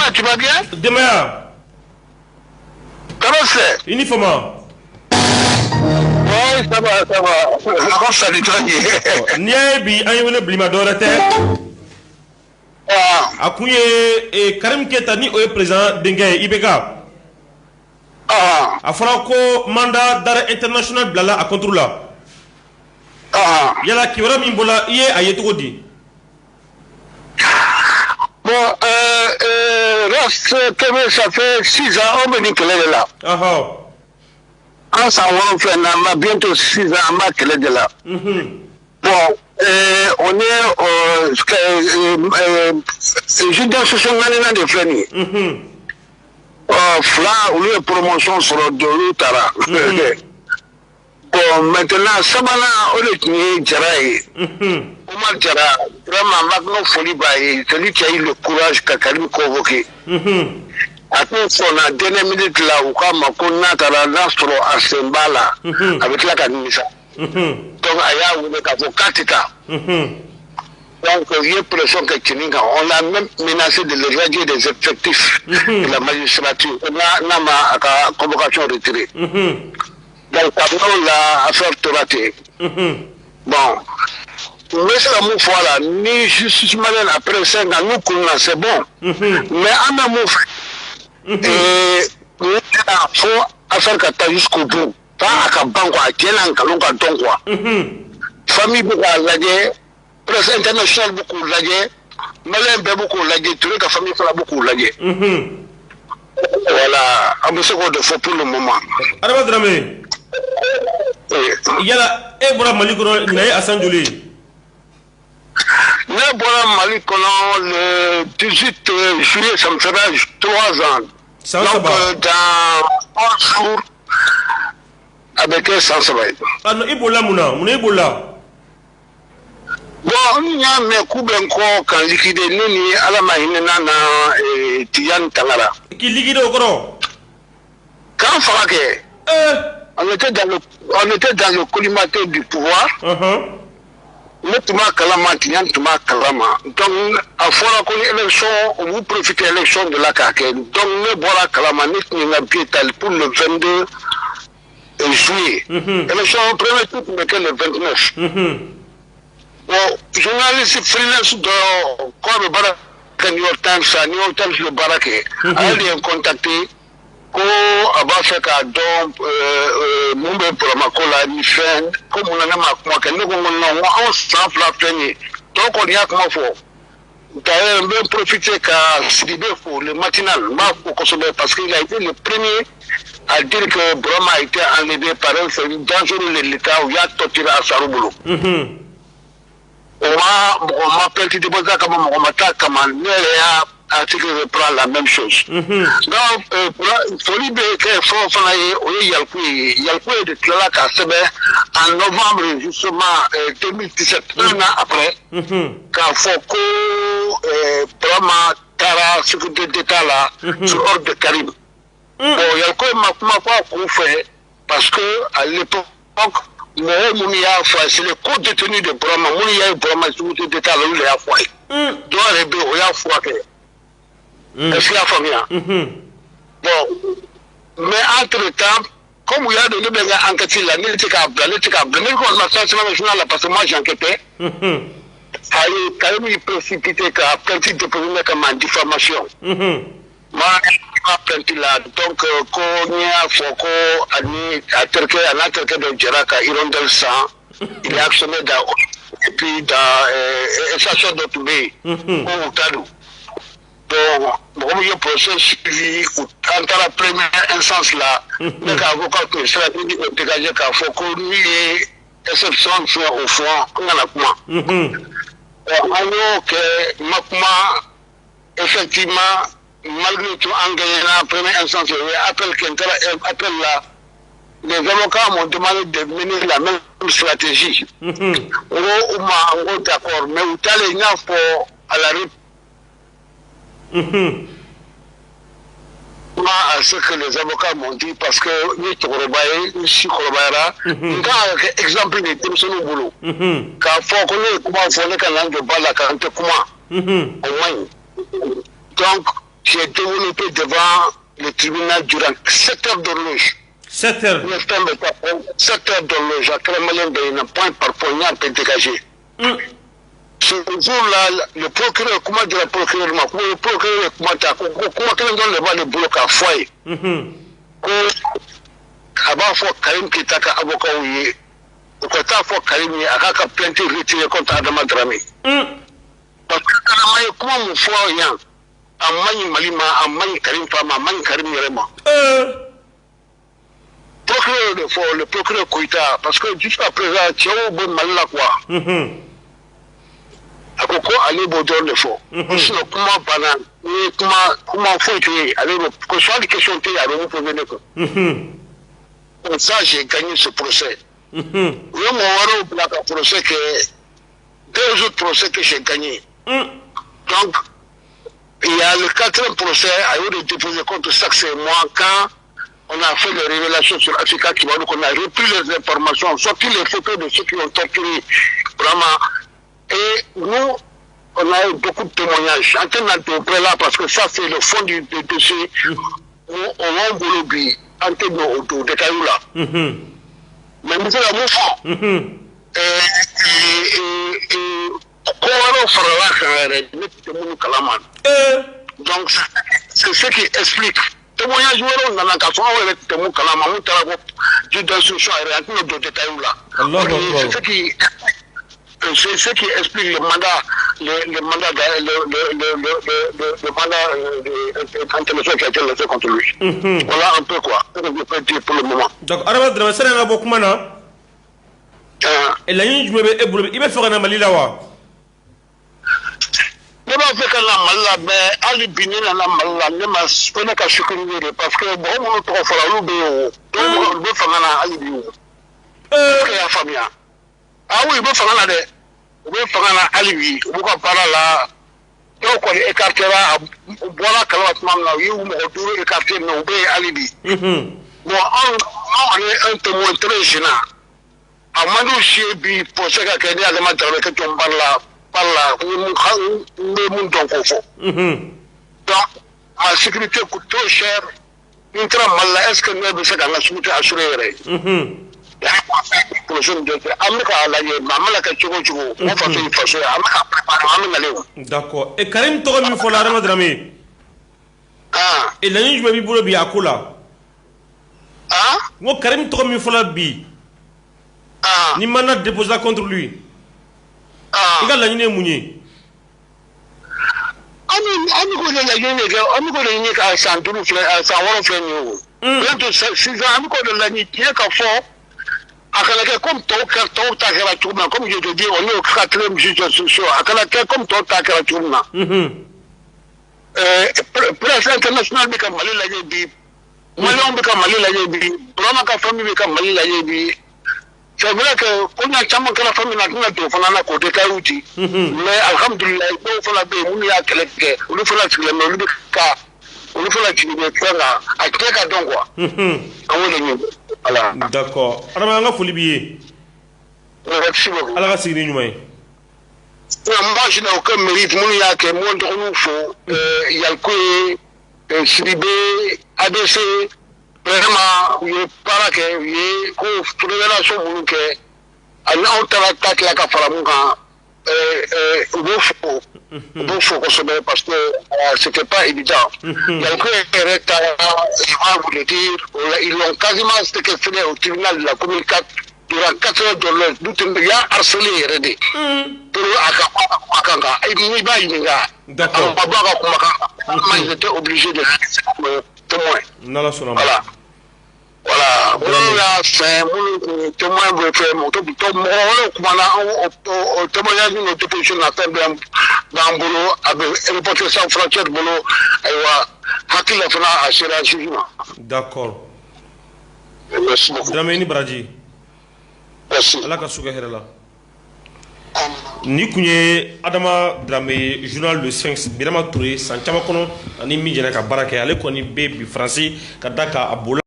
va, tu vas bien? Demain. Comment c'est? Uniforme. Oui, ça va, ça va. Comment ça lui traîne? Niabi, aïe, blima dorate. Akouye et Karim Keta ni oye président Dengue Ibeka. A fɔra ko mandat d'arrêt international bilala a contre la. Yala kiwara min bɔla i ye a ye cogo di? Bon, reste ça fait 6 ans, on me dit qu'elle est là. En s'en fait, on a bientôt 6 ans, on m'a qu'elle est là. Bon, on est je dois se souvenir de Feni. Fla, ou lieu promotion sur le Tara. Bon, maintenant, Sabana, on est Djaraï. Omar Djara, vraiment, Magno Folibaï, celui qui a eu le courage qu'a Karim convoqué. Après, on a dernière minute là, où quand on a l'astro à Sembala, avec la Kanisa. Donc, Aya, on est avocat. Donc, il y a pression que on a même menacé de le radier des effectifs de la magistrature. On a ma convocation retirée. Donc, après, l'affaire Toraté. Bon, mais c'est la mouffe, voilà, ni justice malade après 5 ans, nous, c'est bon. Mais en a mouffe, et nous, il faut affaire qu'à jusqu'au bout. Pas à Kabango, à Tienan, Kalonga, Dongwa. Famille, beaucoup à la guerre. Presse internationale beaucoup lagé, Malin beaucoup lagé, tous les familles font beaucoup lagé. Voilà, un peu de faux pour le moment. Alors, Dramé, il y a la Ebola Malikono, il y a Hassan Jouli. L'Ebola Malikono, le 18 juillet, ça me fera 3 ans. Donc, dans 1 jour, avec un sans travail. Ah non, Ebola, mon Ebola. Bon, il y a mes coups quand liquidé, nous, à la marine, et Tiyan Tangara. Qui liquide au gros? Quand Farake, on était dans le collimateur du pouvoir. Nous, Touma Kalama, Tiyan Touma Kalama. Donc, à Fora, l'élection, on vous profite de l'élection de la CAQ. Donc, nous, Bora Kalama, nous, nous, pour le 22 juillet. L'élection, premier tour, mais le 29. Bon, journaliste freelance de quoi le Barak, New York Times, le Barak, a été contacté pour avoir fait un don, Mumbai pour ma colla, friend, comme on a même on s'en flatte. Donc on y a comment faut. D'ailleurs, même profiter qu'à Sidibé pour le matinal, parce qu'il a été le premier à dire que Brahma a été enlevé par un service dangereux de l'État où il y a torturé à Sarouboulou. On m'appelle qui dépose comme on m'attaque comme un article reprend la même chose. Donc, il faut libérer qu'il faut faire Yalkoué de Tlala en novembre, justement, 2017, un an après, quand Foko, Brahma, Tara, sécurité d'État là, sur ordre de Karim. Bon, Yalkoué m'a pas fait, parce que à l'époque, c'est le co-détenu de Brahma. Mounia Brahma, c'est d'État, là où il y a foyer. Donc, il y a foyer. Est-ce qu'il y a famille? Bon, mais entre-temps, comme il y a donné des enquêtes, la militaire a blâmé, parce que moi j'ai enquêté. Il précipité qu'à partir de première comme en diffamation. Moi, je là, donc, quand il y a Foko, à Turquie, à Turquie de Djeraka, Irondel 100, il est actionné dans, et puis dans, station de Toubé, au Tadou. Donc, il y a un procès suivi, entre la première instance là, le avocat qui stratégie est dégagé qu'à Foko, lui, exception au fond, on a la comment. Alors que, Makma, effectivement, malgré tout, en gagnant la première instance, appel là, les avocats m'ont demandé de mener la même stratégie. On est d'accord, mais où t'as les neufs à la à ce que les avocats m'ont dit, parce que nous, exemple de Tim Sonou Boulou, quand il faut qu'on ait comment on fait la langue de Bala, quand on au moins. Donc, j'ai développé devant le tribunal durant 7 heures d'horloge. 7 heures. 7 heures d'horloge. Après, un point par point, il peut dégager. Ce jour-là, le procureur, comment dire le procureur, le procureur, comment donne le boulot à foyer. Avant, il faut Karim qui est avocat. Au côté, il faut Karim qui a plainte retirée contre Adama Dramé. Parce que comment on fait rien? Amani Malima, Amani Karim Fama, Amani Karim Yerema. Le procureur Koïta, parce que jusqu'à présent, tu as un bon mal là quoi. À quoi aller Baudor le faux. Sinon, comment banal, comment faut tuer, aller que soit des questions de à vous pouvez le comme ça, j'ai gagné ce procès. Il y a un procès que 2 autres procès que j'ai gagné. Donc, il y a le 4e procès à eu déposé contre Saxe et moi quand on a fait les révélations sur Africa qui on a repris les informations, sorti les photos de ceux qui ont torturé vraiment. Et nous, on a eu beaucoup de témoignages. En train de là, parce que ça, c'est le fond du dossier où on a un lobby en train de Kayoula. Mais nous avons un fond. Donc, c'est ce qui explique. Témoignage, on a c'est ce qui explique le mandat international qui a été lancé contre lui. Voilà un peu quoi. Je peux dire pour le moment. Donc, Adama Dramé, c'est un beaucoup mana. Et la ligne, il va faire un Mali là-bas. Ne m'a fait qu'un malade, mais Ali Bini n'a malade, ne m'a pas qu'à sécuriser parce que bon, on trouve la loube, on veut faire un Ali Bini. Parce qu'il y a famille. Ah oui, on veut faire un Ali. On veut faire un Ali Bini. On va parler là. Donc, on écarte là, voilà, quand on a eu, on a écarté, mais on veut Ali Bini. Bon, on est un témoin très gênant. À Manu Chiebi, pour ce qu'a gagné à la matin avec ton bar là. Par là, donc, la sécurité coûte trop cher. Est-ce que nous avons la sécurité assurée? D'accord. Et Karim Togo mi fola Adama Dramé. Et la nuit je me bibolo bi akola. Moi Karim Togo mi fola bi. Ni mandat déposé contre lui. Il a la ligne mouillée. Comme je te dis, on est au 4e juge social. Comme toi, tu as la tourna. Presse internationale, mais comme Mali l'a dit, Malon, mais comme Mali l'a dit, Brahma, famille, mais comme Mali l'a dit. C'est vrai que on a tellement que la famille n'a pas de fonds à côté Kaouti. Mais alhamdulillah, il faut la paix, on y a quelqu'un, on lui fait la chile, mais on lui fait la chile, à quelqu'un donc quoi. Voilà. D'accord. Alors, on a fait l'oublier. Merci beaucoup. Alors, c'est une nuit. Moi, je n'ai aucun mérite. Mon y a que mon drôle faut. Il y a le coup, Sibé, ABC. Vraiment, il est pas que il est pour révélation pour que on t'attaque la Kafaramunga parce que c'était pas évident. Il y a vous le dire, ils l'ont quasiment séquestré au tribunal de la commune 4 durant 4 heures de l'heure. Il y a harcelé et aidé. Pour Akanga, d'accord. Ils étaient obligés de témoin. Voilà. Voilà. Voilà, c'est mon témoin de faire mon témoignage de notre position à faire dans le boulot, avec reporter sans frontière boulot, et Hakil Afra à Sera Jujuma. D'accord. Merci beaucoup. Dramé Bradji. Merci. Allah ka suga herala. Ni kunye Adama Dramé journal Le Sphinx Birama Touré san chama kono ani mi jena ka baraka ale ko ni be bi français ka daka abola